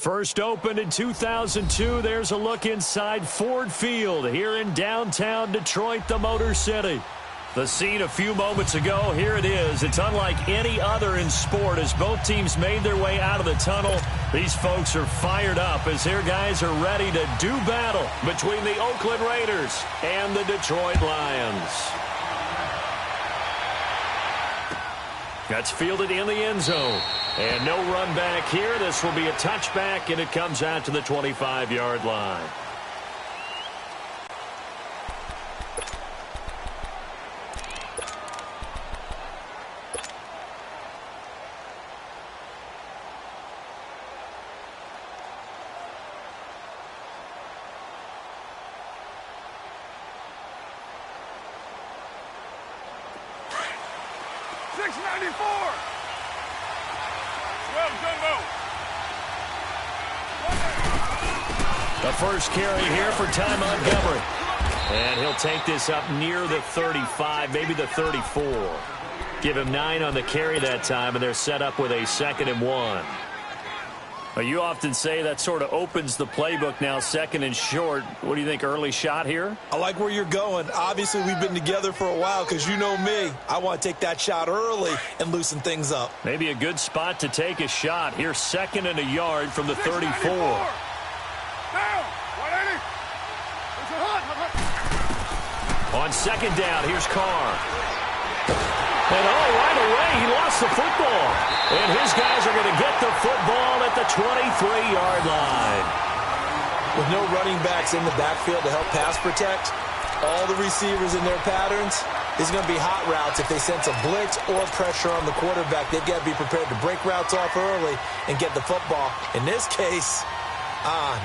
First opened in 2002, there's a look inside Ford Field here in downtown Detroit, the Motor City. The scene a few moments ago, here it is. It's unlike any other in sport as both teams made their way out of the tunnel. These folks are fired up as their guys are ready to do battle between the Oakland Raiders and the Detroit Lions. That's fielded in the end zone. And no run back here. This will be a touchback, and it comes out to the 25-yard line. The first carry here for Ty Montgomery. And he'll take this up near the 35, maybe the 34. Give him 9 on the carry that time, and they're set up with a 2nd and 1. Well, you often say that sort of opens the playbook now, 2nd and short. What do you think, early shot here? I like where you're going. Obviously, we've been together for a while because you know me. I want to take that shot early and loosen things up. Maybe a good spot to take a shot. Here's 2nd and a yard from the 34. On 2nd down, here's Carr. And right away, he lost the football. And his guys are going to get the football at the 23-yard line. With no running backs in the backfield to help pass protect, all the receivers in their patterns, there's going to be hot routes. If they sense a blitz or pressure on the quarterback, they've got to be prepared to break routes off early and get the football. In this case,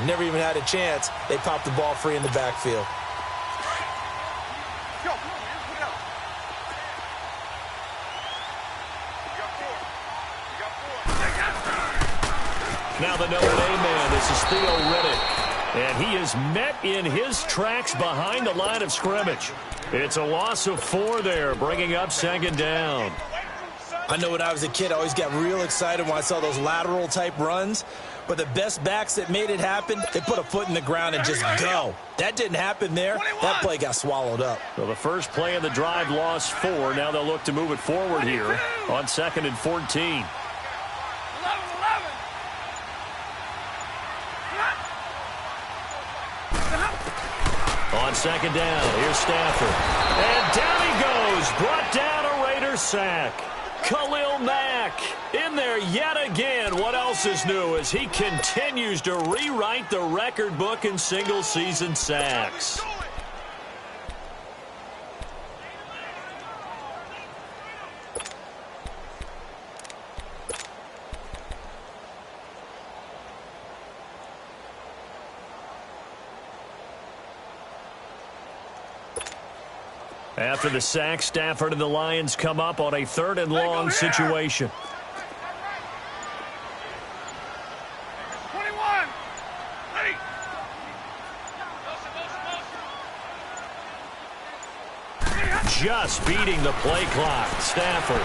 never even had a chance. They popped the ball free in the backfield. Now the Notre Dame man, this is Theo Riddick. And he is met in his tracks behind the line of scrimmage. It's a loss of 4 there, bringing up 2nd down. I know when I was a kid, I always got real excited when I saw those lateral-type runs. But the best backs that made it happen, they put a foot in the ground and just go. That didn't happen there. That play got swallowed up. Well, the first play of the drive lost 4. Now they'll look to move it forward here on 2nd and 14. On 2nd down, here's Stafford. And down he goes. Brought down a Raider sack. Khalil Mack in there yet again. What else is new as he continues to rewrite the record book in single-season sacks. After the sack, Stafford and the Lions come up on a 3rd and long situation. 21. Just beating the play clock. Stafford.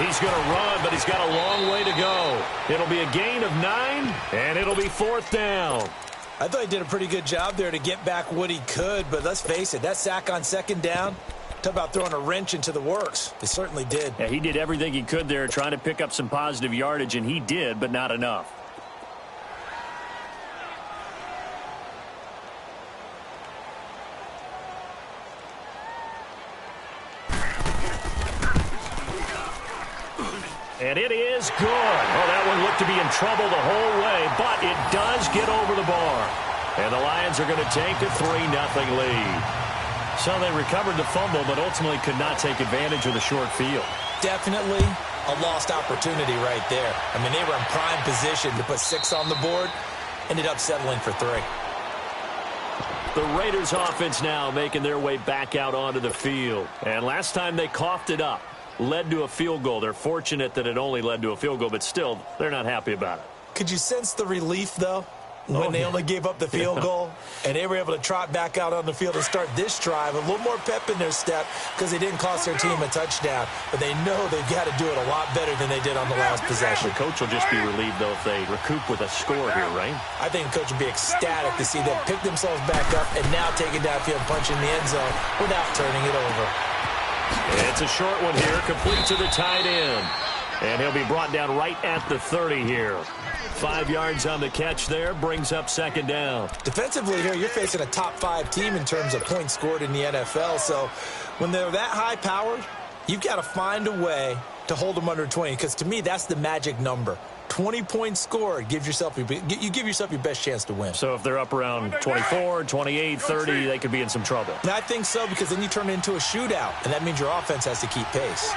He's going to run, but he's got a long way to go. It'll be a gain of 9, and it'll be 4th down. I thought he did a pretty good job there to get back what he could, but let's face it, that sack on 2nd down, talk about throwing a wrench into the works. It certainly did. Yeah, he did everything he could there trying to pick up some positive yardage, and he did, but not enough. And it is good. Oh, that one looked to be in trouble the whole way, but it does get over the bar. And the Lions are going to take a 3-0 lead. So they recovered the fumble, but ultimately could not take advantage of the short field. Definitely a lost opportunity right there. I mean, they were in prime position to put 6 on the board. Ended up settling for 3. The Raiders offense now making their way back out onto the field. And last time they coughed it up. Led to a field goal. They're fortunate that it only led to a field goal, but still, they're not happy about it. Could you sense the relief, though? when they only gave up the field goal, and they were able to trot back out on the field and start this drive. A little more pep in their step because they didn't cost their team a touchdown, but they know they've got to do it a lot better than they did on the last possession. The coach will just be relieved, though, if they recoup with a score here, right? I think the coach will be ecstatic to see them pick themselves back up and now take it downfield, punch in the end zone without turning it over. It's a short one here, complete to the tight end. And he'll be brought down right at the 30 here. 5 yards on the catch there, brings up second down. Defensively here, you're facing a top-5 team in terms of points scored in the NFL. So when they're that high-powered, you've got to find a way to hold them under 20, because to me, that's the magic number. 20 points scored, you give yourself your best chance to win. So if they're up around 24, 28, 30, they could be in some trouble. And I think so, because then you turn it into a shootout, and that means your offense has to keep pace.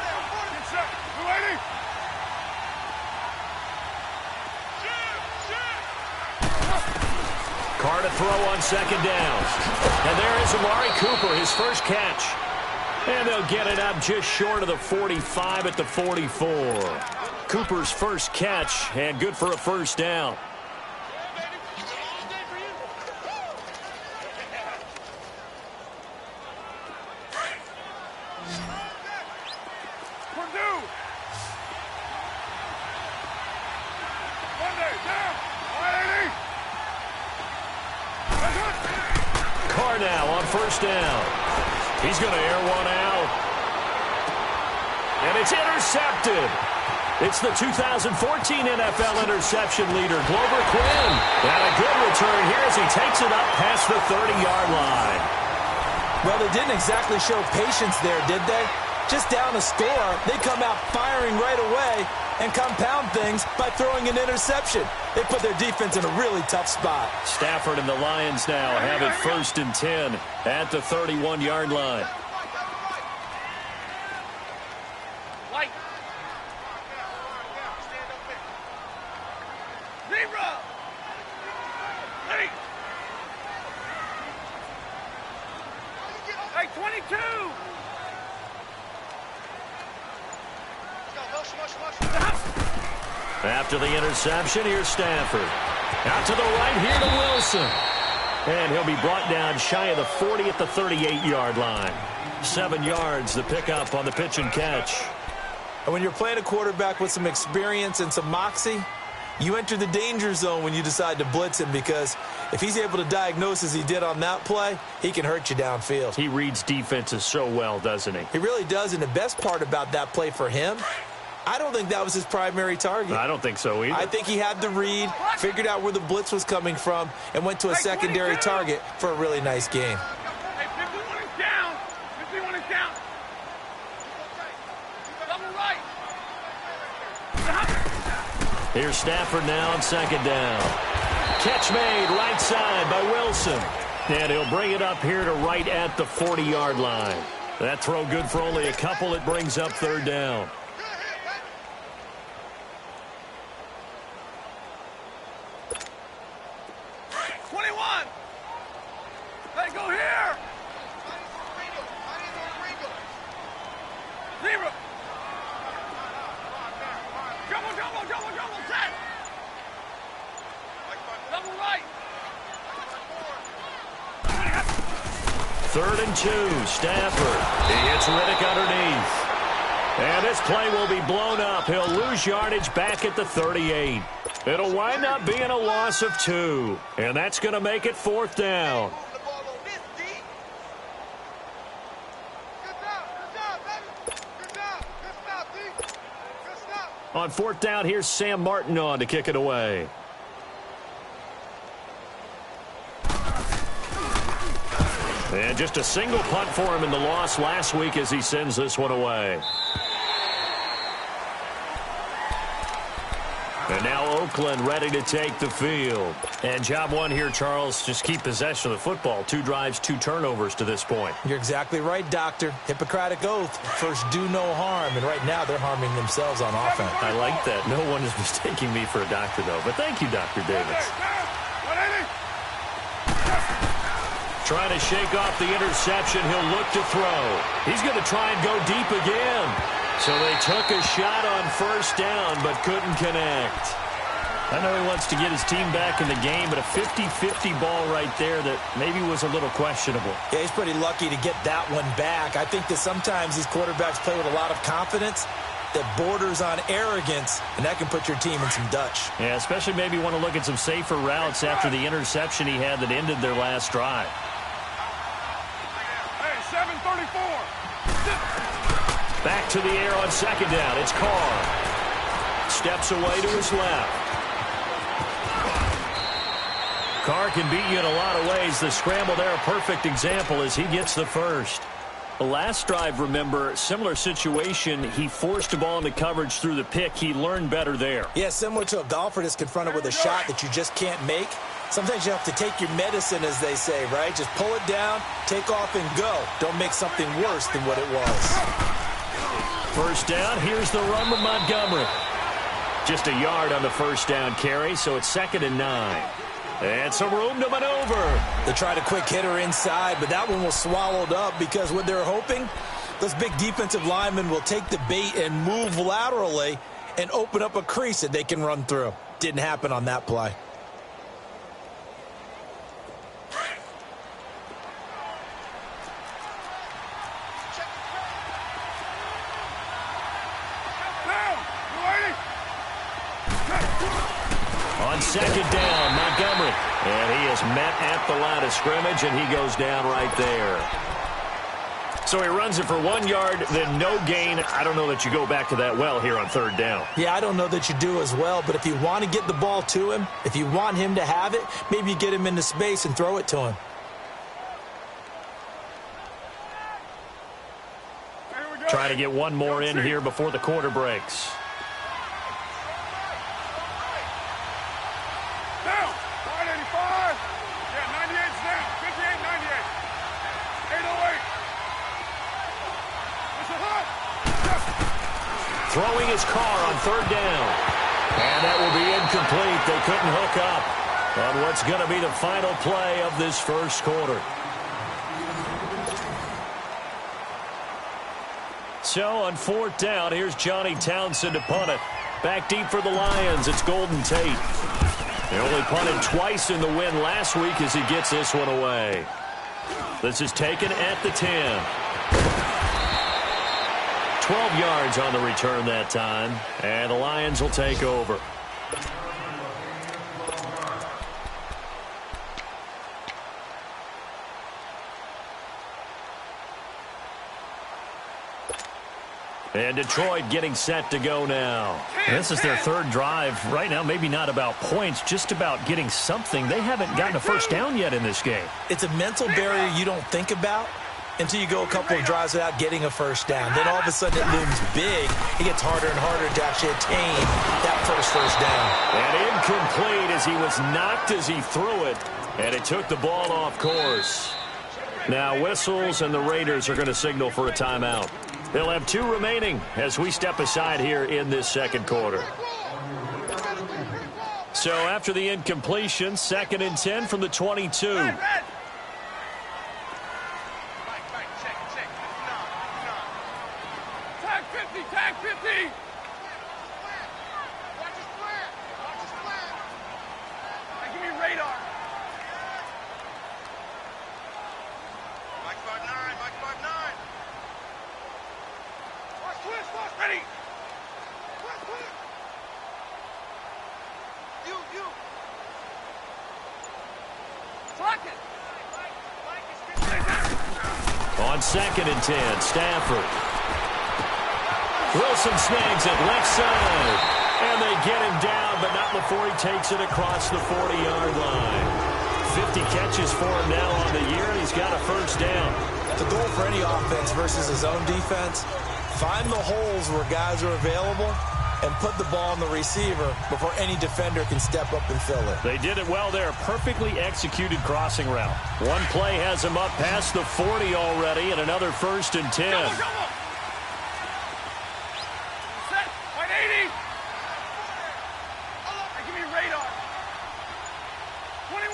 Carr to throw on second down. And there is Amari Cooper, his first catch. And they'll get it up just short of the 45 at the 44. Cooper's first catch, and good for a first down. Carr now on first down. He's going to air one out. And it's intercepted. It's the 2014 NFL interception leader, Glover Quinn. And a good return here as he takes it up past the 30-yard line. Well, they didn't exactly show patience there, did they? Just down a score, they come out firing right away and compound things by throwing an interception. They put their defense in a really tough spot. Stafford and the Lions now have it 1st and 10 at the 31-yard line. Hey, 22! After the interception, here's Stafford. Out to the right here to Wilson. And he'll be brought down shy of the 40 at the 38-yard line. 7 yards, the pickup on the pitch and catch. And when you're playing a quarterback with some experience and some moxie, you enter the danger zone when you decide to blitz him, because if he's able to diagnose as he did on that play, he can hurt you downfield. He reads defenses so well, doesn't he? He really does, and the best part about that play for him, I don't think that was his primary target. I don't think so either. I think he had the read, figured out where the blitz was coming from, and went to a secondary target for a really nice game. Hey, 51 is down. 51 is down. Double right. Here's Stafford now on second down. Catch made right side by Wilson. And he'll bring it up here to right at the 40-yard line. That throw good for only a couple. It brings up third down. Third and 2, Stafford. He hits Riddick underneath. And this play will be blown up. He'll lose yardage back at the 38. It'll wind up being a loss of 2. And that's going to make it 4th down. On 4th down, here's Sam Martin on to kick it away. And just a single punt for him in the loss last week as he sends this one away. And now Oakland ready to take the field. And job one here, Charles, just keep possession of the football. 2 drives, 2 turnovers to this point. You're exactly right, Doctor. Hippocratic oath. First, do no harm. And right now, they're harming themselves on offense. I like that. No one is mistaking me for a doctor, though. But thank you, Dr. Davis. Trying to shake off the interception. He'll look to throw. He's going to try and go deep again. So they took a shot on first down, but couldn't connect. I know he wants to get his team back in the game, but a 50-50 ball right there that maybe was a little questionable. Yeah, he's pretty lucky to get that one back. I think that sometimes these quarterbacks play with a lot of confidence that borders on arrogance, and that can put your team in some Dutch. Yeah, especially maybe want to look at some safer routes after the interception he had that ended their last drive. Hey, 7:34. Back to the air on second down. It's Carr. Steps away to his left. Carr can beat you in a lot of ways. The scramble there, a perfect example as he gets the first. The last drive, remember, similar situation. He forced the ball into coverage through the pick. He learned better there. Yeah, similar to a golfer that's confronted with a shot that you just can't make. Sometimes you have to take your medicine, as they say, right? Just pull it down, take off, and go. Don't make something worse than what it was. First down, here's the run with Montgomery. Just a yard on the first down carry, so it's 2nd and 9. And some room to maneuver. They tried a quick hitter inside, but that one was swallowed up because what they're hoping, those big defensive linemen will take the bait and move laterally and open up a crease that they can run through. Didn't happen on that play. On second down, Montgomery. And he is met at the line of scrimmage, and he goes down right there. So he runs it for 1 yard, then no gain. I don't know that you go back to that well here on third down. Yeah, I don't know that you do as well, but if you want to get the ball to him, if you want him to have it, maybe you get him into space and throw it to him. Try to get one more in here before the quarter breaks. Down. 585. Yeah, 98's down. 58, 98. 808. It's a hook. Throwing his car on third down. And that will be incomplete. They couldn't hook up on what's going to be the final play of this first quarter. So on fourth down, here's Johnny Townsend to punt it. Back deep for the Lions, it's Golden Tate. They only punted twice in the win last week as he gets this one away. This is taken at the 10. 12 yards on the return that time, and the Lions will take over. And Detroit getting set to go now. This is their third drive. Right now, maybe not about points, just about getting something. They haven't gotten a first down yet in this game. It's a mental barrier you don't think about until you go a couple of drives without getting a first down. Then all of a sudden it looms big. It gets harder and harder to actually attain that first down. And incomplete as he was knocked as he threw it. And it took the ball off course. Now whistles, and the Raiders are going to signal for a timeout. They'll have 2 remaining as we step aside here in this second quarter. So after the incompletion, 2nd and 10 from the 22. Tag 50, tag 50. Hey, give me radar. Mike 5-9, Mike 5-9. Twist, ready. Twist. You. Block it. On 2nd and 10, Stafford. Wilson snags it left side. And they get him down, but not before he takes it across the 40-yard line. 50 catches for him now on the year, and he's got a first down. The goal for any offense versus his own defense, find the holes where guys are available and put the ball on the receiver before any defender can step up and fill it. They did it well there. Perfectly executed crossing route. One play has him up past the 40 already, and another 1st and 10. Set. 180. Hey, give me radar. 21.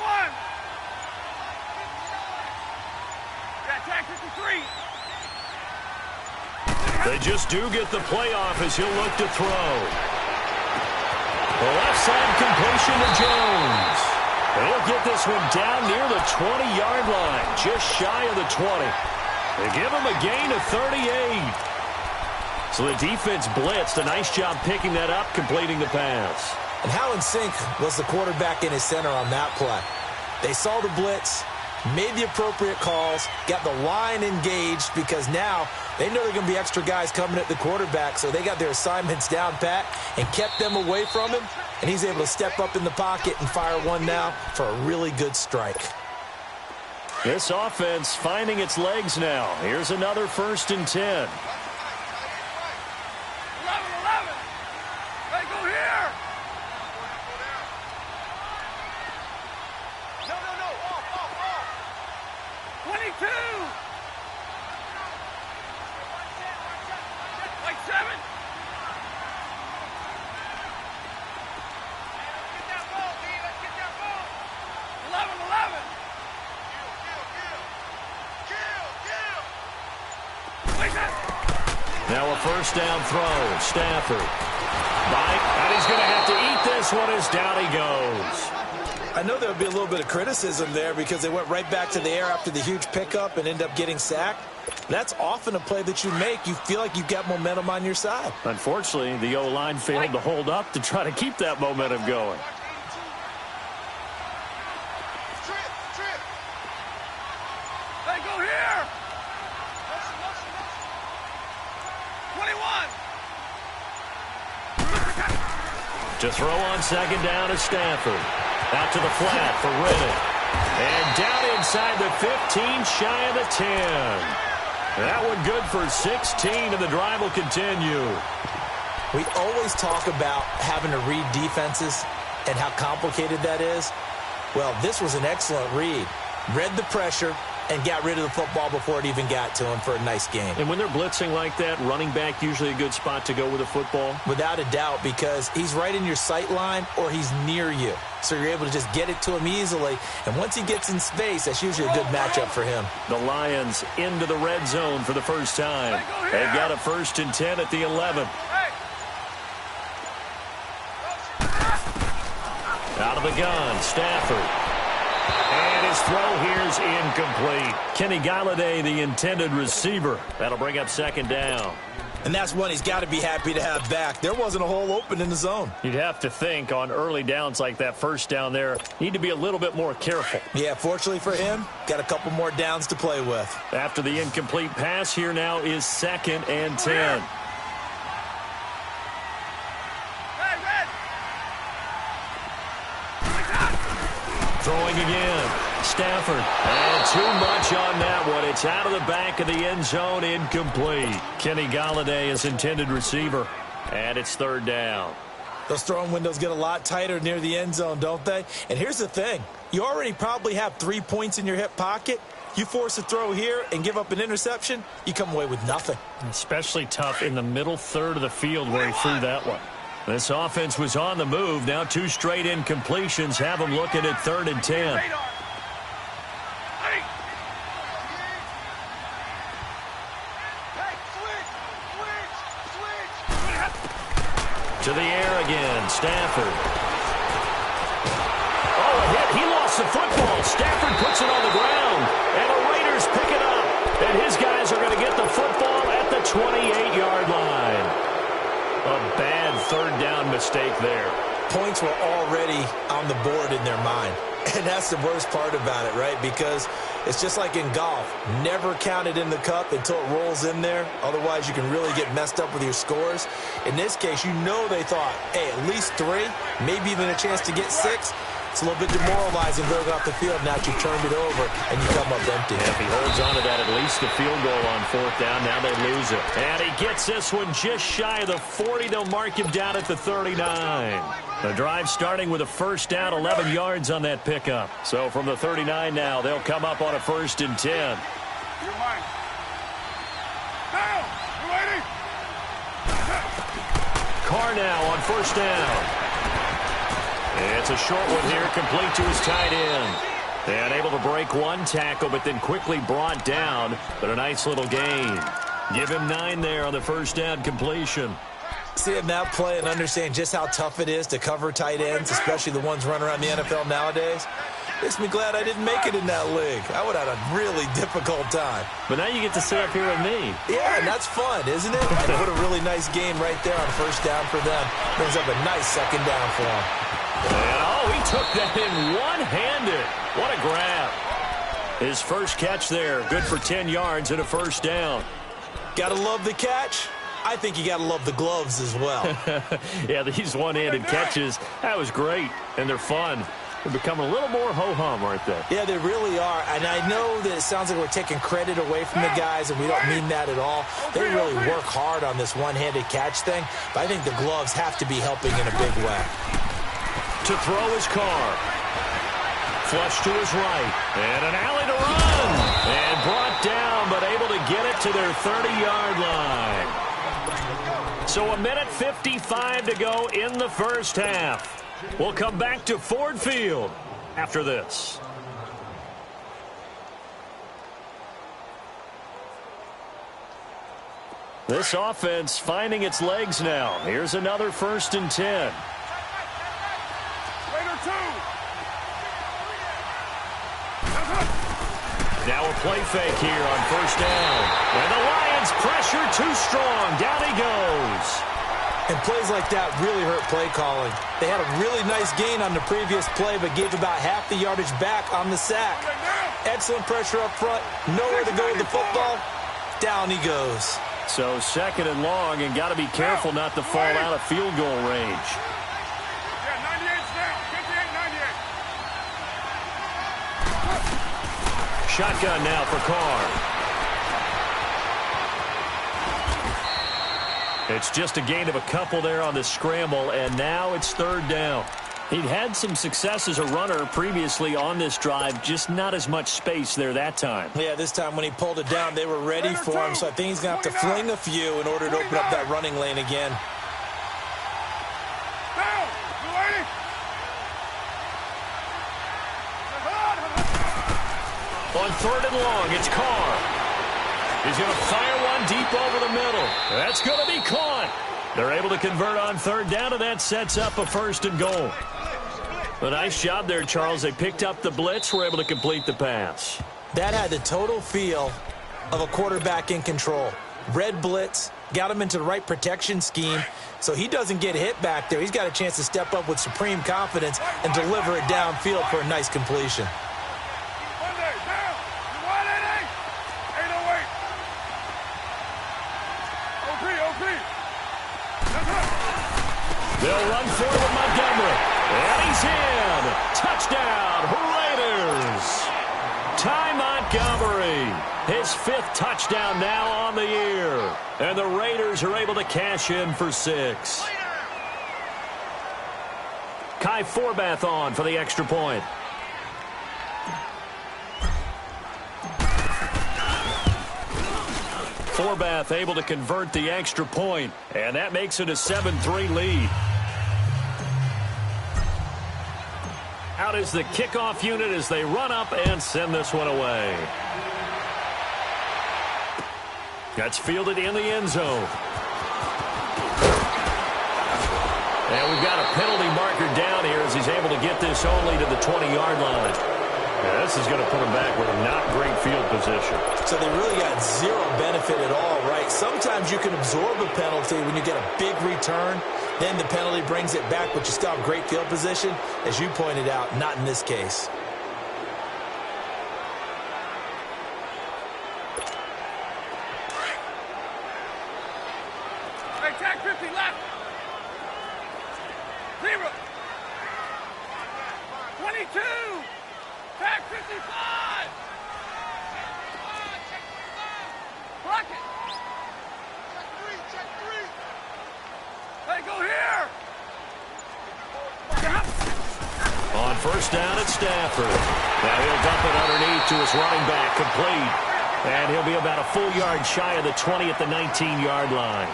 Yeah, tag 53. They just do get the playoff as he'll look to throw. Left side completion to Jones. They'll get this one down near the 20-yard line, just shy of the 20. They give him a gain of 38. So the defense blitzed. A nice job picking that up, completing the pass. And how in sync was the quarterback in his center on that play? They saw the blitz, made the appropriate calls, got the line engaged because now they know there are going to be extra guys coming at the quarterback, so they got their assignments down pat and kept them away from him, and he's able to step up in the pocket and fire one now for a really good strike. This offense finding its legs now. Here's another 1st and 10. 11. Hey, go here. No. Off. 22. Like 7. Let's get that ball, D. Let's get that ball. 11. Now a 1st down throw. Stafford. And he's going to have to eat this one as down he goes. I know there would be a little bit of criticism there because they went right back to the air after the huge pickup and end up getting sacked. That's often a play that you make. You feel like you've got momentum on your side. Unfortunately, the O-line failed to hold up to try to keep that momentum going. Hey, go here. 21. To throw on 2nd down is Stafford. Out to the flat for Riddick. And down inside the 15, shy of the 10. That one good for 16, and the drive will continue. We always talk about having to read defenses and how complicated that is. Well, this was an excellent read. Read the pressure and got rid of the football before it even got to him for a nice game. And when they're blitzing like that, running back usually a good spot to go with a football? Without a doubt, because he's right in your sight line or he's near you. So you're able to just get it to him easily. And once he gets in space, that's usually a good matchup for him. The Lions into the red zone for the first time. They've got a 1st and 10 at the 11. Out of the gun, Stafford. And his throw here's incomplete. Kenny Galladay, the intended receiver. That'll bring up 2nd down. And that's one he's got to be happy to have back. There wasn't a hole open in the zone. You'd have to think on early downs like that 1st down there, need to be a little bit more careful. Yeah, fortunately for him, got a couple more downs to play with. After the incomplete pass, here now is 2nd and 10. Throwing again. Stafford. And too much on that one. It's out of the back of the end zone, incomplete. Kenny Galladay is intended receiver. And it's 3rd down. Those throwing windows get a lot tighter near the end zone, don't they? And here's the thing. You already probably have 3 points in your hip pocket. You force a throw here and give up an interception, you come away with nothing. Especially tough in the middle third of the field where he threw that one. This offense was on the move. Now 2 straight incompletions have them looking at 3rd and 10. To the air again, Stafford. Oh, a hit. He lost the football. Stafford puts it on the ground. And the Raiders pick it up. And his guys are going to get the football at the 28-yard line. A bad 3rd down mistake there. Points were already on the board in their mind. And that's the worst part about it, right? Because it's just like in golf. Never count it in the cup until it rolls in there. Otherwise, you can really get messed up with your scores. In this case, you know they thought, hey, at least 3, maybe even a chance to get 6. It's a little bit demoralizing going off the field now that you've turned it over and you come up empty. If he holds on to that, at least the field goal on 4th down. Now they lose it. And he gets this one just shy of the 40. They'll mark him down at the 39. The drive starting with a 1st down, 11 yards on that pickup. So from the 39 now, they'll come up on a 1st and 10. You're mine. Now, you're waiting. Carr now on 1st down. It's a short one here, complete to his tight end. And able to break one tackle, but then quickly brought down. But a nice little gain. Give him 9 there on the 1st down completion. seeing that play and understanding just how tough it is to cover tight ends, especially the ones running around the NFL nowadays. Makes me glad I didn't make it in that league. I would have had a really difficult time. But now you get to sit up here with me. Yeah, and that's fun, isn't it? And put a really nice game right there on first down for them. Brings up a nice second down for them. And, he took that in one-handed. What a grab. His first catch there. Good for 10 yards and a first down. Gotta love the catch. I think you gotta love the gloves as well. Yeah, these one-handed catches, that was great, and they're fun. They're becoming a little more ho-hum, aren't they? Yeah, they really are. And I know that it sounds like we're taking credit away from the guys, and we don't mean that at all. They really work hard on this one-handed catch thing, but I think the gloves have to be helping in a big way. To throw his car. Flush to his right. And an alley to run. And brought down, but able to get it to their 30-yard line. So 1:55 to go in the first half. We'll come back to Ford Field after this. This offense finding its legs now. Here's another 1st and 10. Now a play fake here on first down. And the Lions pressure too strong. Down he goes. And plays like that really hurt play calling. They had a really nice gain on the previous play, but gave about half the yardage back on the sack. Excellent pressure up front. Nowhere to go with the football. Down he goes. So 2nd and long, and got to be careful not to fall out of field goal range. Shotgun now for Carr. It's just a gain of a couple there on the scramble, and now it's 3rd down. He'd had some success as a runner previously on this drive, just not as much space there that time. Yeah, this time when he pulled it down, they were ready for him, so I think he's going to have to fling a few in order to open up that running lane again. On 3rd and long, it's Carr. He's going to fire one deep over the middle. That's going to be caught. They're able to convert on 3rd down, and that sets up a 1st and goal. A nice job there, Charles. They picked up the blitz, were able to complete the pass. That had the total feel of a quarterback in control. Red blitz, got him into the right protection scheme, so he doesn't get hit back there. He's got a chance to step up with supreme confidence and deliver it downfield for a nice completion. They'll run forward with Montgomery. And he's in. Touchdown, Raiders. Ty Montgomery, his 5th touchdown now on the year. And the Raiders are able to cash in for 6. Kai Forbath on for the extra point. Forbath able to convert the extra point, and that makes it a 7-3 lead. Out is the kickoff unit as they run up and send this one away. That's fielded in the end zone. And we've got a penalty marker down here as he's able to get this only to the 20-yard line. Yeah, this is going to put him back with a not great field position. So they really got zero benefit at all, right? Sometimes you can absorb a penalty when you get a big return. Then the penalty brings it back, but you still have great field position. As you pointed out, not in this case. Hey, tag 50 left. 0. 22. Tag 55. Block it. Check 3. Hey, go here. On first down, it's Stafford. Now he'll dump it underneath to his running back, complete. And he'll be about a full yard shy of the 20 at the 19-yard line.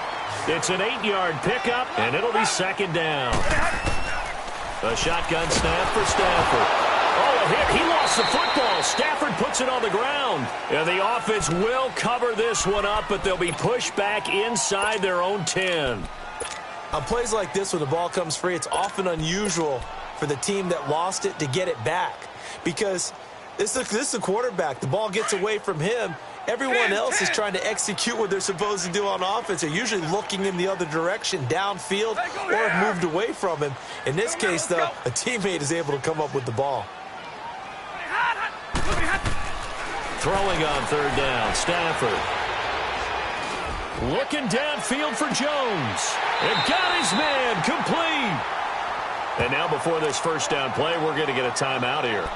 It's an 8-yard pickup, and it'll be 2nd down. A shotgun snap for Stafford. Oh, a hit. He lost the football. Stafford puts it on the ground. And the offense will cover this one up, but they'll be pushed back inside their own 10. On plays like this, when the ball comes free, it's often unusual for the team that lost it to get it back. Because this is a quarterback. The ball gets away from him. Everyone else is trying to execute what they're supposed to do on offense. They're usually looking in the other direction, downfield, or have moved away from him. In this case, though, a teammate is able to come up with the ball. Throwing on third down, Stafford. Looking downfield for Jones. And got his man complete. And now before this first down play, we're going to get a timeout here,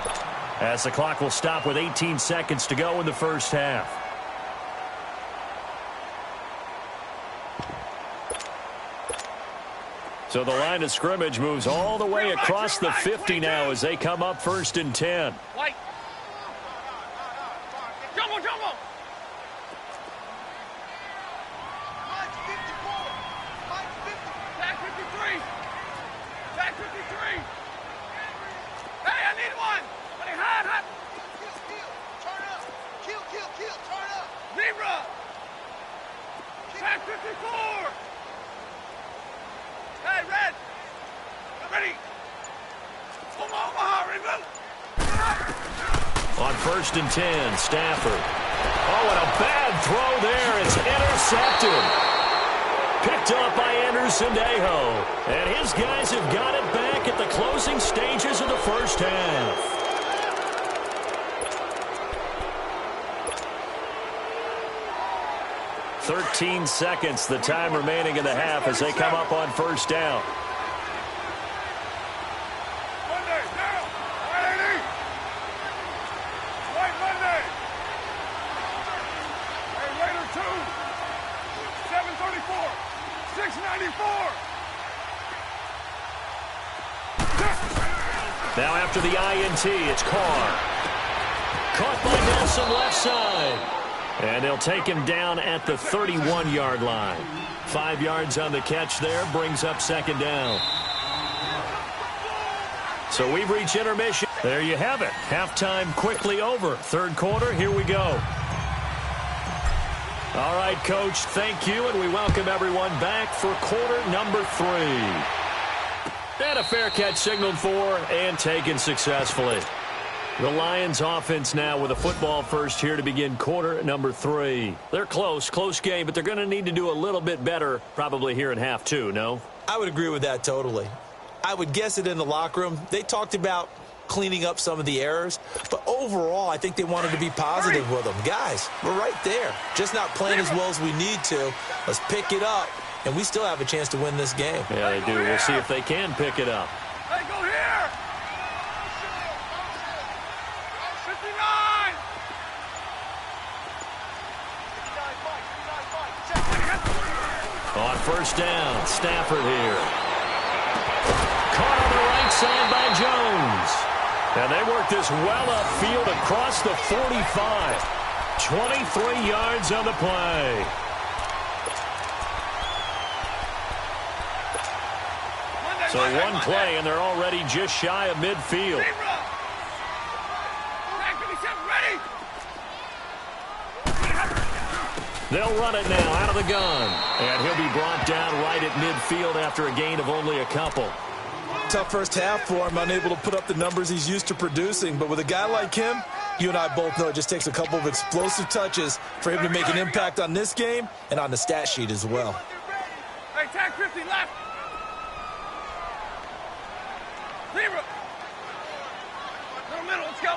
as the clock will stop with 18 seconds to go in the first half. So the line of scrimmage moves all the way across the 50 now as they come up 1st and 10. On 1st and 10, Stafford. Oh, and a bad throw there. It's intercepted. Picked up by Anderson-Aho. And his guys have got it back at the closing stages of the first half. "13 seconds, the time remaining in the half as they come up on 1st down. Now after the INT, it's Carr. Caught by Nelson left side. And they'll take him down at the 31-yard line. 5 yards on the catch there, brings up 2nd down. So we've reached intermission. There you have it. Halftime quickly over. 3rd quarter, here we go. All right, Coach, thank you, and we welcome everyone back for quarter number 3. And a fair catch signaled for and taken successfully. The Lions offense now with a football first here to begin quarter number 3. They're close game, but they're going to need to do a little bit better probably here in half 2, no? I would agree with that totally. I would guess it in the locker room. They talked about cleaning up some of the errors, but overall I think they wanted to be positive with them. Guys, we're right there. Just not playing as well as we need to. Let's pick it up, and we still have a chance to win this game. Yeah, they do. We'll see if they can pick it up. Hey, go here! 59! On 1st down, Stafford here. Caught on the right side by Jones. And they work this well upfield across the 45. 23 yards on the play. So one play, and they're already just shy of midfield. They'll run it now out of the gun. And he'll be brought down right at midfield after a gain of only a couple. Tough first half for him, unable to put up the numbers he's used to producing. But with a guy like him, you and I both know it just takes a couple of explosive touches for him to make an impact on this game and on the stat sheet as well. Hey, tag 50 left. Zero. Little middle, let's go.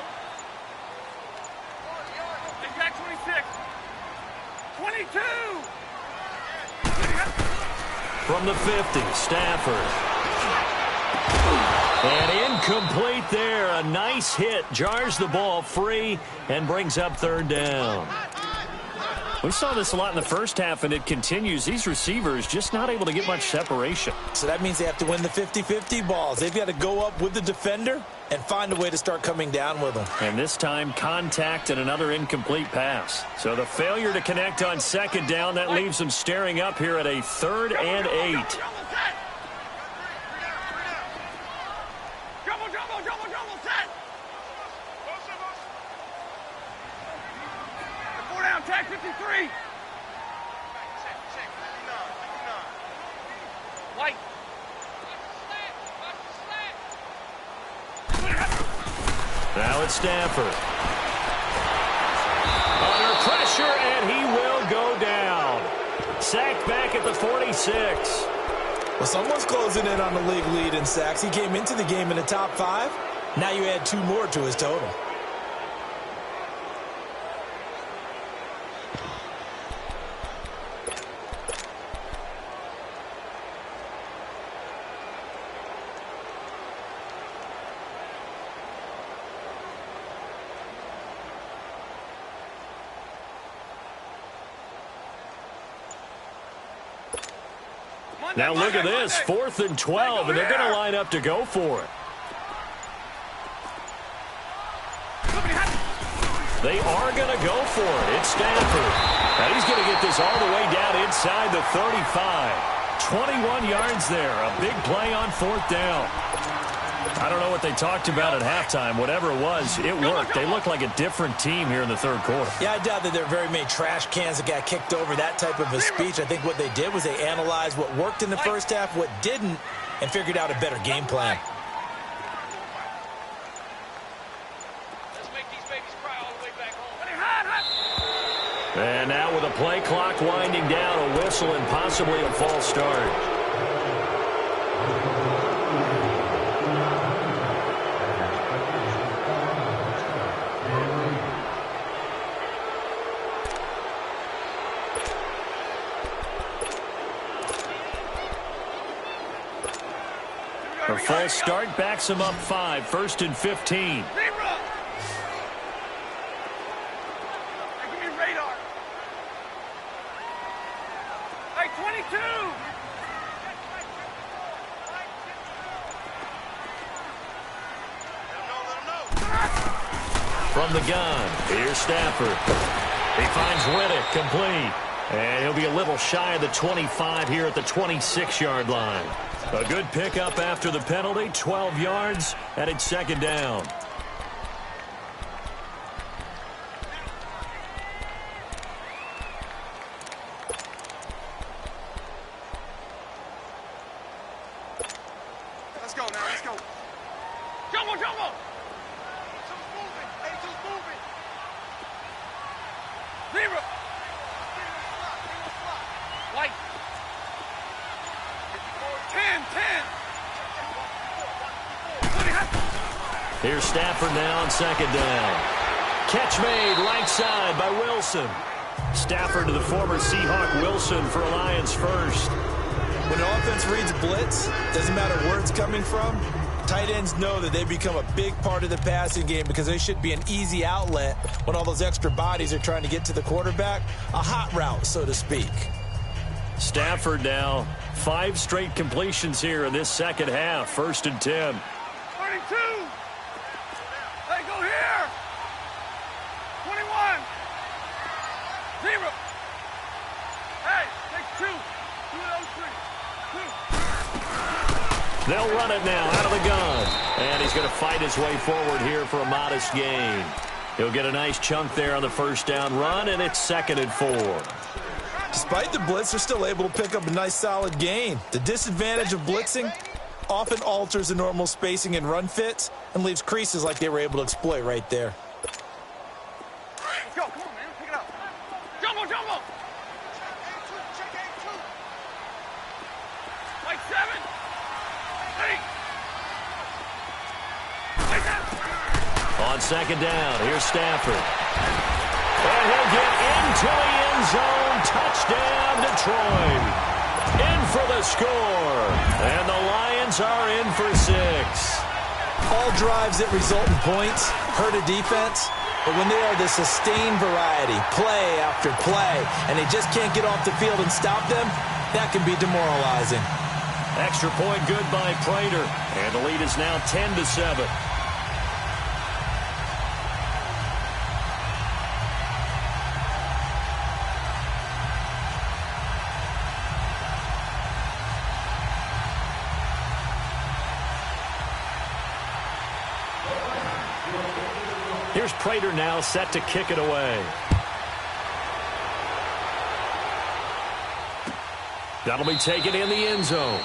Exact 26. 22. From the 50, Stafford. And incomplete there. A nice hit. Jars the ball free and brings up 3rd down. We saw this a lot in the first half, and it continues. These receivers just not able to get much separation. So that means they have to win the 50-50 balls. They've got to go up with the defender and find a way to start coming down with them. And this time, contact and another incomplete pass. So the failure to connect on 2nd down, that leaves them staring up here at a 3rd and 8. Tag 53. White. Now it's Stafford. Under pressure, and he will go down. Sacked back at the 46. Well, someone's closing in on the league lead in sacks. He came into the game in the top 5. Now you add 2 more to his total. Now look at this, 4th and 12, and they're going to line up to go for it. They are going to go for it. It's Stafford. Now he's going to get this all the way down inside the 35. 21 yards there. A big play on 4th down. I don't know what they talked about at halftime. Whatever it was, it worked. They look like a different team here in the 3rd quarter. Yeah, I doubt that there are very many trash cans that got kicked over, that type of a speech. I think what they did was they analyzed what worked in the first half, what didn't, and figured out a better game plan. Let's make these babies cry all the way back home. And now with a play clock winding down, a whistle and possibly a false start. A false start backs him up 5, 1st and 15. Hey, give me radar. Hey, 22. From the gun, here's Stafford. He finds Riddick, complete. And he'll be a little shy of the 25 here at the 26-yard line. A good pickup after the penalty, 12 yards, and it's 2nd down. Let's go now, let's go. Jumbo, jumbo. 82's moving, 82's moving. 0. Light. 10. Here's Stafford now on 2nd down. Catch made, right side by Wilson. Stafford to the former Seahawk Wilson for a Lions first. When the offense reads blitz, doesn't matter where it's coming from, tight ends know that they become a big part of the passing game because they should be an easy outlet when all those extra bodies are trying to get to the quarterback. A hot route, so to speak. Stafford now, 5 straight completions here in this 2nd half, 1st and 10. 32. Hey, go here. 21. 0. Hey, take 2. 2 of those 3. 2. They'll run it now out of the gun. And he's going to fight his way forward here for a modest gain. He'll get a nice chunk there on the 1st down run, and it's 2nd and 4. Despite the blitz, they're still able to pick up a nice solid gain. The disadvantage of blitzing often alters the normal spacing and run fits and leaves creases like they were able to exploit right there. Let's go, come on, man, pick it up. Jumbo, jumbo. Check A2. Like 7. 8. On 2nd down, here's Stafford. And he'll get into the end zone. Touchdown, Detroit. In for the score. And the Lions are in for 6. All drives that result in points hurt a defense, but when they are the sustained variety, play after play, and they just can't get off the field and stop them, that can be demoralizing. Extra point good by Prater. And the lead is now 10-7. Here's Prater now set to kick it away. That'll be taken in the end zone.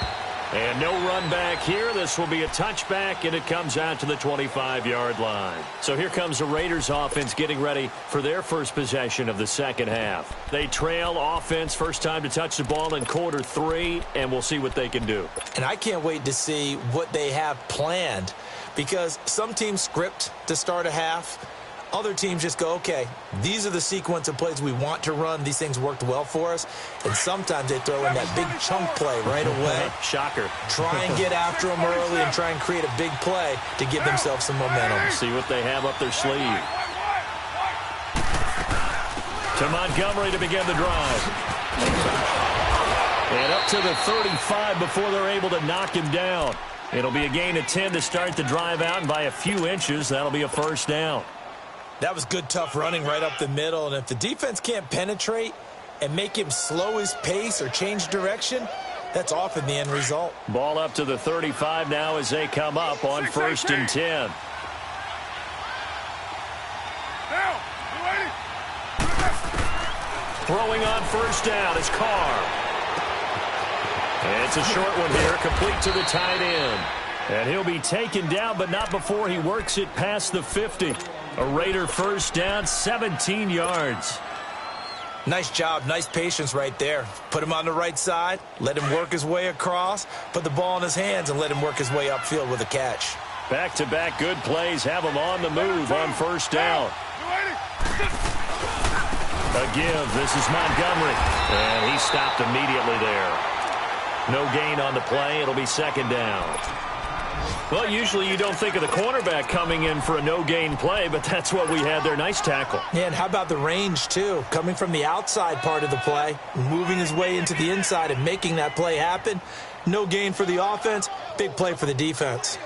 And no run back here. This will be a touchback, and it comes out to the 25-yard line. So here comes the Raiders offense getting ready for their first possession of the second half. They trail offense, first time to touch the ball in quarter 3, and we'll see what they can do. And I can't wait to see what they have planned, because some teams script to start a half. Other teams just go, okay, these are the sequence of plays we want to run. These things worked well for us. And sometimes they throw in that big chunk play right away. Shocker. Try and get after them early and try and create a big play to give themselves some momentum. See what they have up their sleeve. To Montgomery to begin the drive. And up to the 35 before they're able to knock him down. It'll be a gain of 10 to start the drive out, and by a few inches, that'll be a first down. That was good, tough running right up the middle. And if the defense can't penetrate and make him slow his pace or change direction, that's often the end result. Ball up to the 35 now as they come up on 1st and 10. Throwing on first down is Carr. And it's a short one here, complete to the tight end. And he'll be taken down, but not before he works it past the 50. A Raider first down, 17 yards. Nice job, nice patience right there. Put him on the right side, let him work his way across, put the ball in his hands, and let him work his way upfield with a catch. Back-to-back good plays have him on the move on first down. A give, this is Montgomery. And he stopped immediately there. No gain on the play, it'll be second down. Well, usually you don't think of the cornerback coming in for a no-gain play, but that's what we had there. Nice tackle. Yeah, and how about the range, too? Coming from the outside part of the play, moving his way into the inside and making that play happen. No gain for the offense, big play for the defense.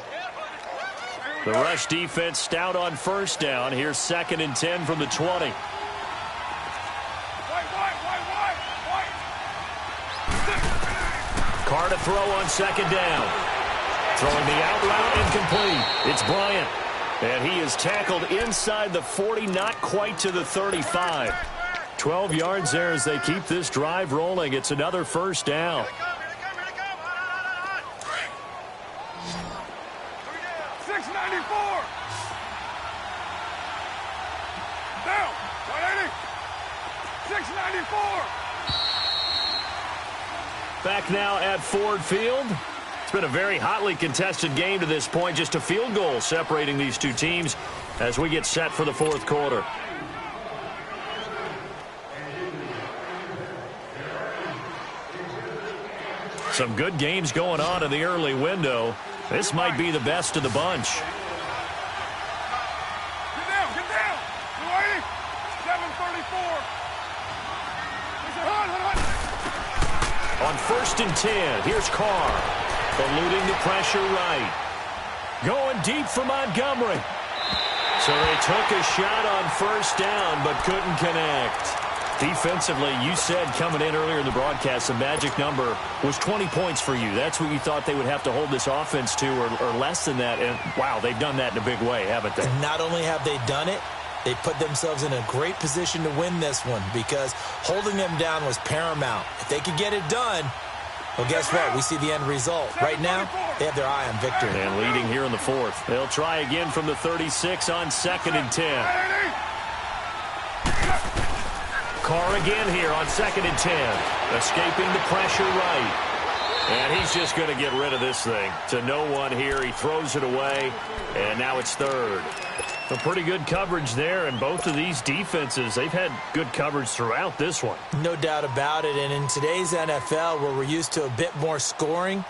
The rush defense stout on first down. Here's 2nd and 10 from the 20. Carr to throw on 2nd down. Throwing the out route incomplete. It's Bryant. And he is tackled inside the 40, not quite to the 35. 12 yards there as they keep this drive rolling. It's another first down. Back now at Ford Field. It's been a very hotly contested game to this point. Just a field goal separating these two teams as we get set for the fourth quarter. Some good games going on in the early window. This might be the best of the bunch. Get down! 7:34. On 1st and 10, here's Carr. Eluding the pressure right. Going deep for Montgomery. So they took a shot on first down, but couldn't connect. Defensively, you said coming in earlier in the broadcast, the magic number was 20 points for you. That's what you thought they would have to hold this offense to, or less than that. And, wow, they've done that in a big way, haven't they? And not only have they done it, they put themselves in a great position to win this one because holding them down was paramount. If they could get it done, well, guess what? We see the end result. Right now, they have their eye on victory. And leading here in the fourth. They'll try again from the 36 on 2nd and 10. Carr again here on 2nd and 10. Escaping the pressure right. And he's just going to get rid of this thing. To no one here. He throws it away. And now it's 3rd. A pretty good coverage there, and both of these defenses, they've had good coverage throughout this one. No doubt about it, and in today's NFL, where we're used to a bit more scoring,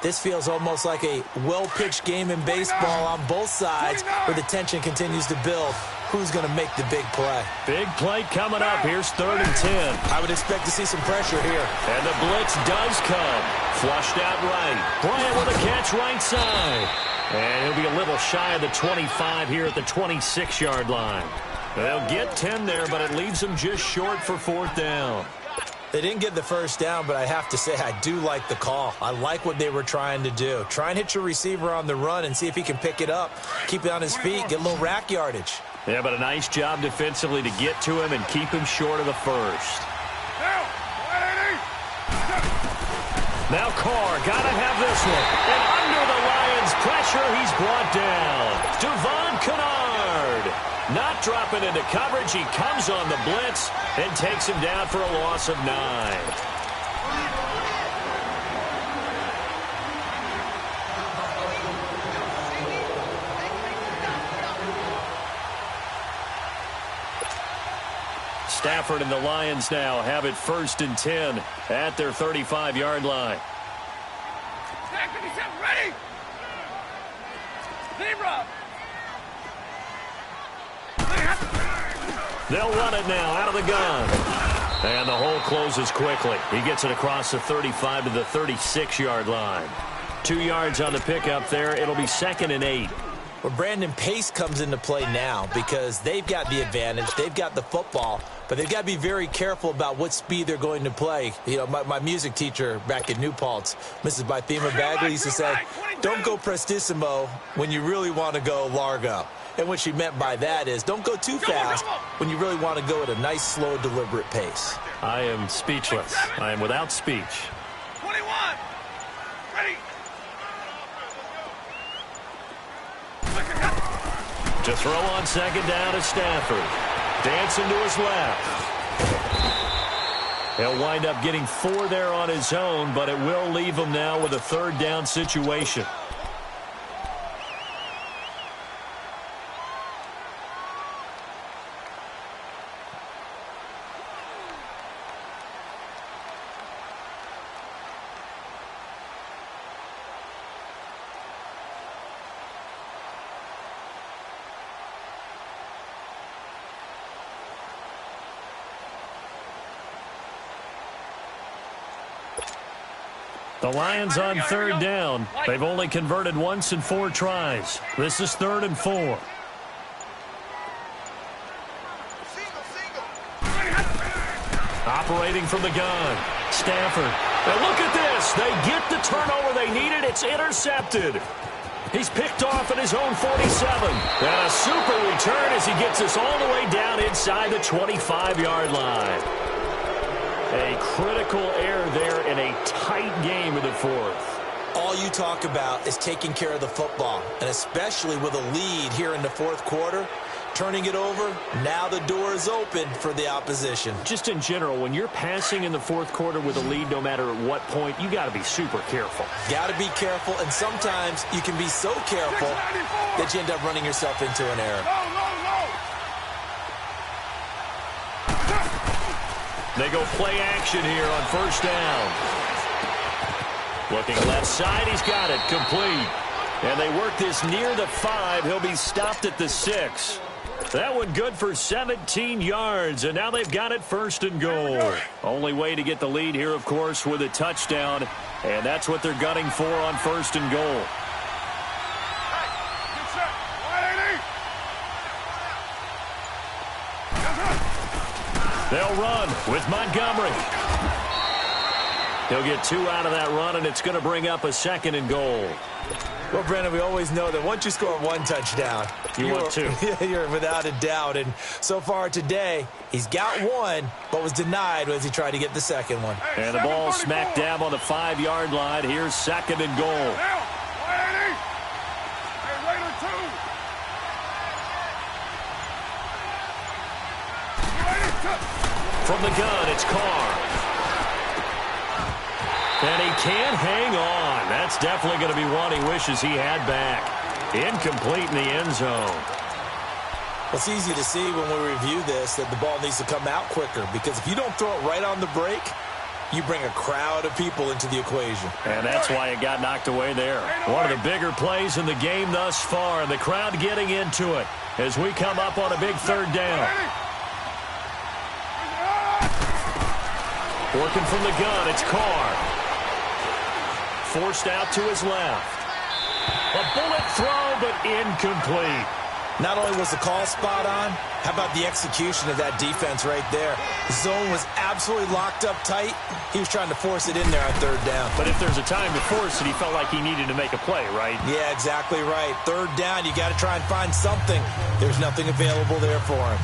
this feels almost like a well-pitched game in baseball on both sides, where the tension continues to build. Who's going to make the big play? Big play coming up. Here's 3rd and 10. I would expect to see some pressure here. And the blitz does come. Flushed out right. Bryant with a catch right side. And he'll be a little shy of the 25 here at the 26-yard line. They'll get 10 there, but it leaves them just short for 4th down. They didn't get the first down, but I have to say I do like the call. I like what they were trying to do. Try and hit your receiver on the run and see if he can pick it up. Keep it on his feet, get a little rack yardage. Yeah, but a nice job defensively to get to him and keep him short of the first. Now Carr, gotta have this one. And under the Lions' pressure, he's brought down. Devon Kennard. Not dropping into coverage. He comes on the blitz and takes him down for a loss of 9. Stafford and the Lions now have it 1st and 10 at their 35-yard line. Ready? Zebra. They'll run it now out of the gun. And the hole closes quickly. He gets it across the 35 to the 36-yard line. 2 yards on the pickup there. It'll be 2nd and 8. Well, Brandon, pace comes into play now because they've got the advantage. They've got the football, but they've got to be very careful about what speed they're going to play. You know, my music teacher back in New Paltz, Mrs. Bythema Bagley, used to say, don't go prestissimo when you really want to go largo. And what she meant by that is don't go too fast when you really want to go at a nice, slow, deliberate pace. I am speechless. I am without speech. 21. Ready. To throw on 2nd down is Stafford. Dancing to his left. He'll wind up getting 4 there on his own, but it will leave him now with a 3rd down situation. The Lions on 3rd down. They've only converted once in 4 tries. This is 3rd and 4. Operating from the gun. Stafford. And look at this. They get the turnover they needed. It's intercepted. He's picked off at his own 47. And a super return as he gets us all the way down inside the 25-yard line. A critical error there in a tight game in the 4th. All you talk about is taking care of the football, and especially with a lead here in the 4th quarter, turning it over, now the door is open for the opposition. Just in general, when you're passing in the 4th quarter with a lead, no matter at what point, you got to be super careful. Got to be careful, and sometimes you can be so careful that you end up running yourself into an error. They go play action here on 1st down. Looking left side, he's got it, complete. And they work this near the 5. He'll be stopped at the 6. That one good for 17 yards, and now they've got it 1st and goal. Only way to get the lead here, of course, with a touchdown, and that's what they're gunning for on 1st and goal. They'll run with Montgomery. He'll get 2 out of that run, and it's going to bring up a 2nd and goal. Well, Brandon, we always know that once you score 1 touchdown, you want 2. You're without a doubt. And so far today, he's got 1, but was denied as he tried to get the 2nd one. And the ball smack dab on the 5-yard line. Here's 2nd and goal. From the gun, it's Carr. And he can't hang on. That's definitely going to be one he wishes he had back. Incomplete in the end zone. Well, it's easy to see when we review this that the ball needs to come out quicker, because if you don't throw it right on the break, you bring a crowd of people into the equation. And that's why it got knocked away there. One of the bigger plays in the game thus far, and the crowd getting into it as we come up on a big 3rd down. Working from the gun, it's Carr. Forced out to his left. A bullet throw, but incomplete. Not only was the call spot on, how about the execution of that defense right there? The zone was absolutely locked up tight. He was trying to force it in there on 3rd down. But if there's a time to force it, he felt like he needed to make a play, right? Yeah, exactly right. 3rd down, you got to try and find something. There's nothing available there for him.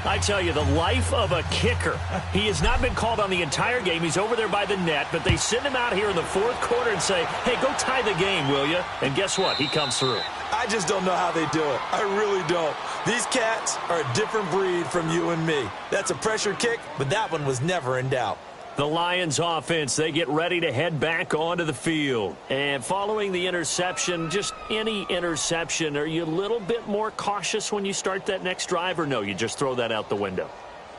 I tell you, the life of a kicker. He has not been called on the entire game. He's over there by the net, but they send him out here in the fourth quarter and say, hey, go tie the game, will you? And guess what? He comes through. I just don't know how they do it. I really don't. These cats are a different breed from you and me. That's a pressure kick, but that one was never in doubt. The Lions offense, they get ready to head back onto the field. And following the interception, just any interception, are you a little bit more cautious when you start that next drive, or no, you just throw that out the window?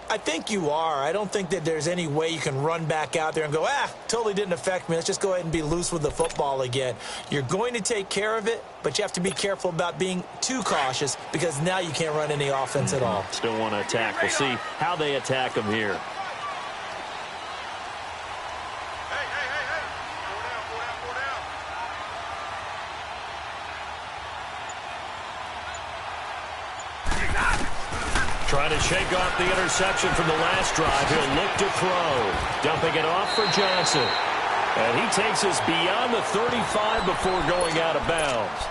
I think you are. I don't think that there's any way you can run back out there and go, totally didn't affect me. Let's just go ahead and be loose with the football again. You're going to take care of it, but you have to be careful about being too cautious because now you can't run any offense at all. Still want to attack. We'll see how they attack them here. Trying to shake off the interception from the last drive. He'll look to throw. Dumping it off for Johnson. And he takes us beyond the 35 before going out of bounds.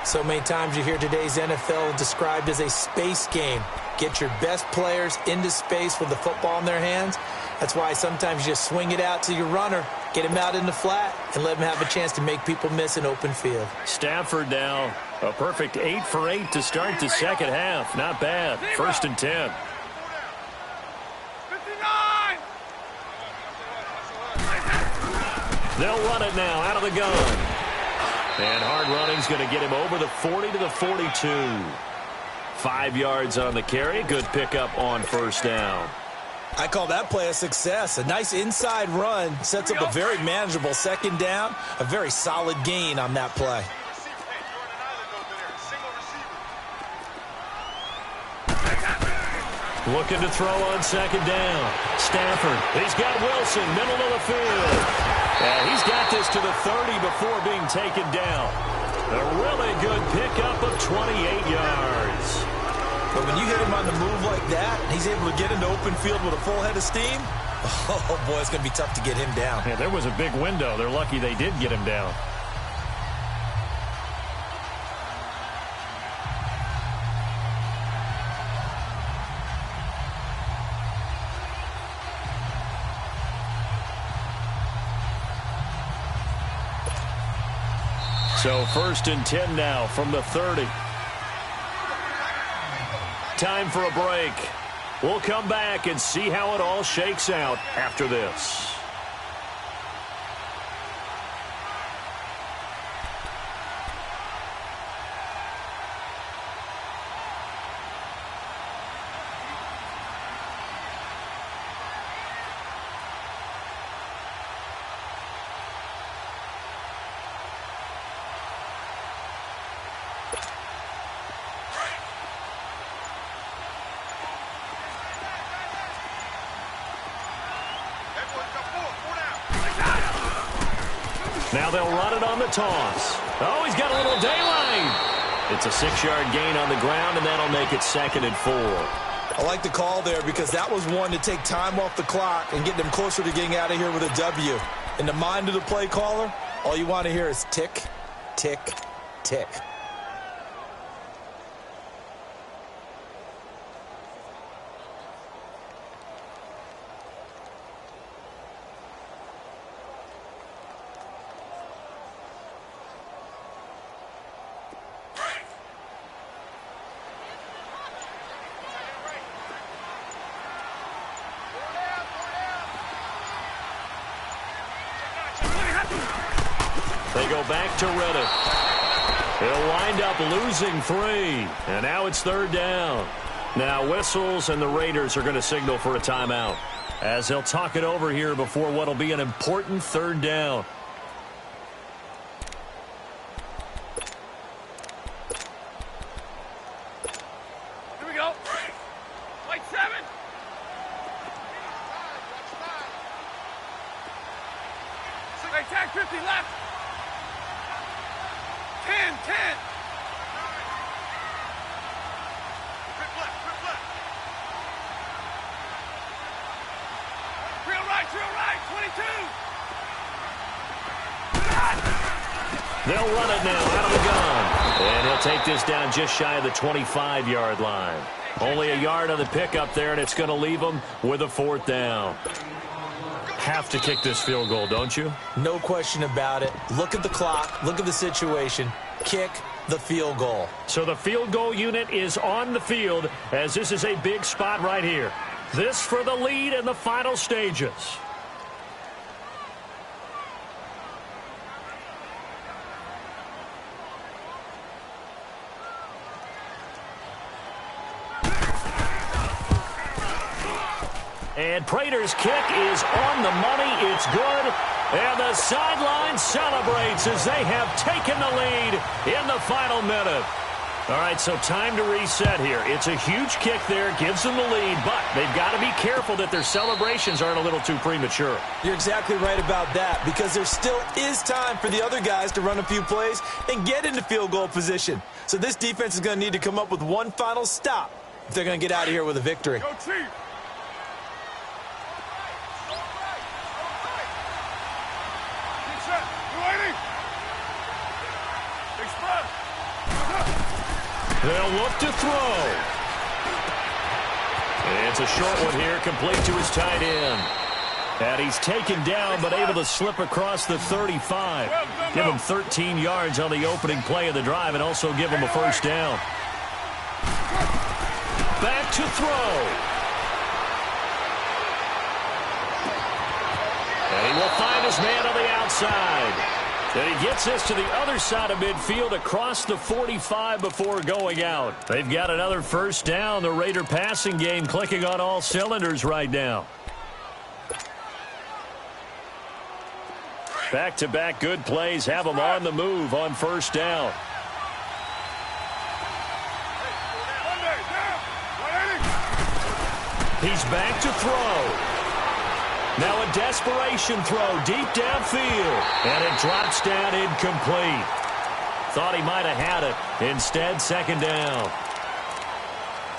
So many times you hear today's NFL described as a space game. Get your best players into space with the football in their hands. That's why sometimes you just swing it out to your runner, get him out in the flat, and let him have a chance to make people miss an open field. Stafford now, a perfect 8 for 8 to start the second half. Not bad. 1st and 10. 59! They'll run it now out of the gun. And hard running's going to get him over the 40 to the 42. 5 yards on the carry. Good pickup on 1st down. I call that play a success. A nice inside run sets up a very manageable 2nd down. A very solid gain on that play. Looking to throw on 2nd down. Stafford. He's got Wilson, middle of the field. And he's got this to the 30 before being taken down. A really good pickup of 28 yards. But when you hit him on the move like that, he's able to get into open field with a full head of steam, oh, boy, it's going to be tough to get him down. Yeah, there was a big window. They're lucky they did get him down. So 1st and 10 now from the 30. Time for a break. We'll come back and see how it all shakes out after this. Now they'll run it on the toss. Oh, he's got a little daylight. It's a 6-yard gain on the ground, and that'll make it 2nd and 4. I like the call there because that was one to take time off the clock and get them closer to getting out of here with a W. In the mind of the play caller, all you want to hear is tick, tick, tick. They go back to Reddick. He'll wind up losing 3. And now it's 3rd down. Now whistles, and the Raiders are going to signal for a timeout as they'll talk it over here before what will be an important 3rd down. Here we go. White 7. Hey, tag 50 left. 10, 10. Grip left. Trail right, 22. They'll run it now out of the gun. And he'll take this down just shy of the 25-yard line. Only a yard on the pickup there, and it's going to leave them with a 4th down. Have to kick this field goal, don't you? No question about it. Look at the clock. Look at the situation. Kick the field goal. So the field goal unit is on the field as this is a big spot right here. This for the lead in the final stages. And Prater's kick is on the money. It's good. And the sideline celebrates as they have taken the lead in the final minute. All right, so time to reset here. It's a huge kick there, gives them the lead, but they've got to be careful that their celebrations aren't a little too premature. You're exactly right about that, because there still is time for the other guys to run a few plays and get into field goal position. So this defense is going to need to come up with one final stop if they're going to get out of here with a victory. Go Chief. They'll look to throw. It's a short one here, complete to his tight end. And he's taken down, but able to slip across the 35. Give him 13 yards on the opening play of the drive and also give him a 1st down. Back to throw. And he will find his man on the outside. And he gets this to the other side of midfield across the 45 before going out. They've got another 1st down. The Raider passing game clicking on all cylinders right now. Back-to-back good plays have them on the move on 1st down. He's back to throw. Now a desperation throw deep downfield. And it drops down incomplete. Thought he might have had it. Instead, 2nd down.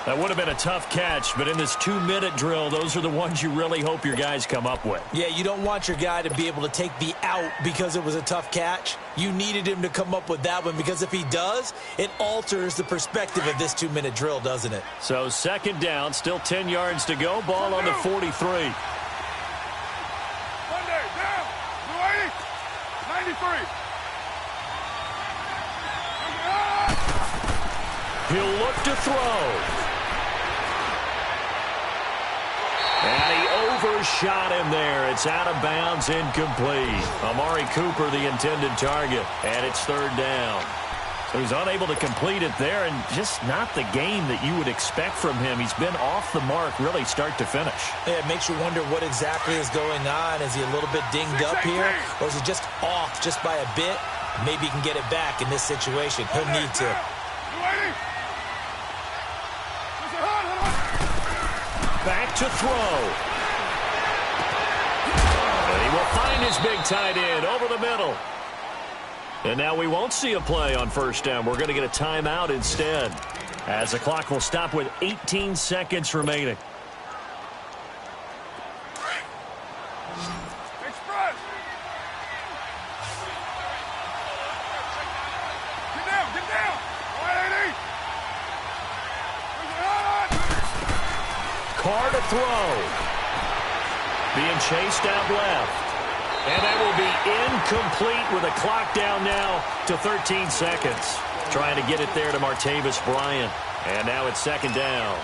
That would have been a tough catch, but in this 2-minute drill, those are the ones you really hope your guys come up with. Yeah, you don't want your guy to be able to take the out because it was a tough catch. You needed him to come up with that one, because if he does, it alters the perspective of this 2-minute drill, doesn't it? So 2nd down, still 10 yards to go. Ball on the 43. 93. He'll look to throw. And he overshot him there. It's out of bounds, incomplete. Amari Cooper, the intended target, and it's 3rd down. So he's unable to complete it there, and just not the game that you would expect from him. He's been off the mark really start to finish. Yeah, it makes you wonder what exactly is going on. Is he a little bit dinged up here, or is he just off just by a bit? Maybe he can get it back in this situation. He'll need to. Back to throw. And he will find his big tight end over the middle. And now we won't see a play on 1st down. We're going to get a timeout instead, as the clock will stop with 18 seconds remaining. Express. Get down, get down. 180. Carr to throw. Being chased out left. And that will be incomplete with a clock down now to 13 seconds. Trying to get it there to Martavis Bryant. And now it's 2nd down.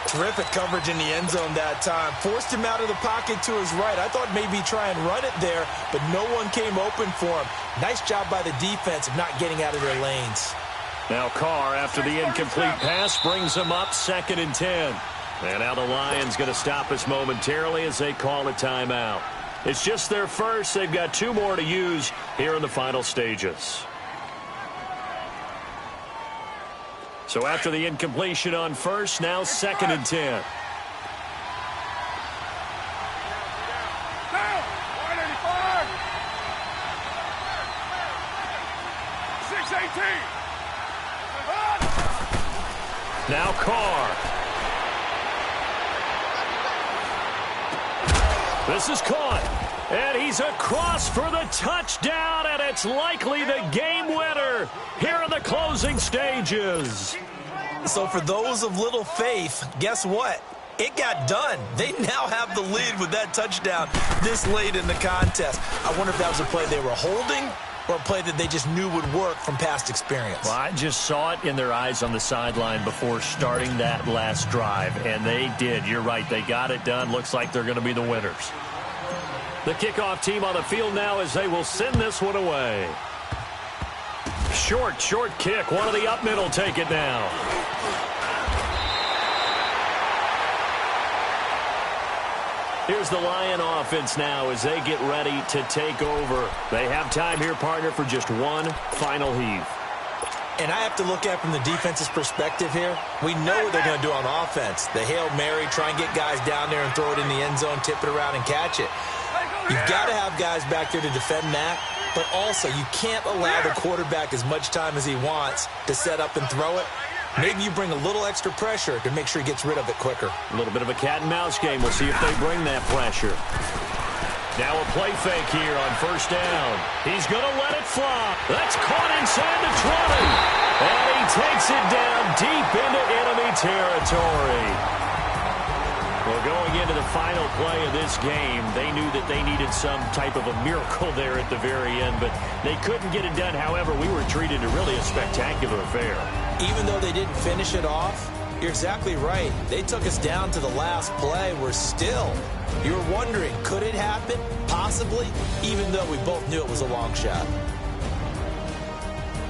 Terrific coverage in the end zone that time. Forced him out of the pocket to his right. I thought maybe try and run it there, but no one came open for him. Nice job by the defense of not getting out of their lanes. Now Carr, after the incomplete pass, brings him up 2nd and 10. And now the Lions going to stop us momentarily as they call a timeout. It's just their first. They've got 2 more to use here in the final stages. So after the incompletion on 1st, now 2nd and 10. Down. 185. 618. Now Carr. This is caught, and he's across for the touchdown, and it's likely the game winner here in the closing stages. So for those of little faith, guess what? It got done. They now have the lead with that touchdown this late in the contest. I wonder if that was a play they were holding or a play that they just knew would work from past experience. Well, I just saw it in their eyes on the sideline before starting that last drive, and they did. You're right. They got it done. Looks like they're going to be the winners. The kickoff team on the field now as they will send this one away. Short kick. One of the up middle take it now. Here's the Lion offense now as they get ready to take over. They have time here, partner, for just one final heave. And I have to look at it from the defense's perspective here. We know what they're going to do on offense. The Hail Mary, try and get guys down there and throw it in the end zone, tip it around and catch it. You've got to have guys back there to defend that. But also, you can't allow the quarterback as much time as he wants to set up and throw it. Maybe you bring a little extra pressure to make sure he gets rid of it quicker. A little bit of a cat and mouse game. We'll see if they bring that pressure. Now a play fake here on first down. He's going to let it fly. That's caught inside the 20. And he takes it down deep into enemy territory. Well, going into the final play of this game, they knew that they needed some type of a miracle there at the very end, but they couldn't get it done. However, we were treated to really a spectacular affair. Even though they didn't finish it off, you're exactly right. They took us down to the last play. We're still, you were wondering, could it happen? Possibly, even though we both knew it was a long shot.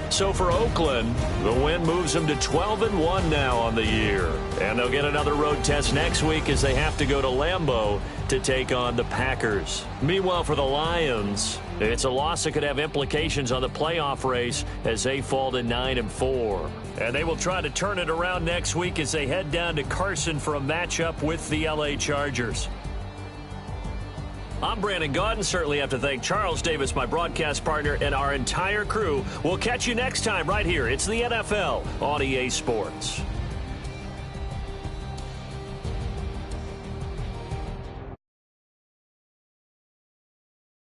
So for Oakland, the win moves them to 12-1 now on the year. And they'll get another road test next week as they have to go to Lambeau to take on the Packers. Meanwhile, for the Lions, it's a loss that could have implications on the playoff race as they fall to 9-4. And they will try to turn it around next week as they head down to Carson for a matchup with the LA Chargers. I'm Brandon Gaudin. Certainly have to thank Charles Davis, my broadcast partner, and our entire crew. We'll catch you next time right here. It's the NFL on EA Sports.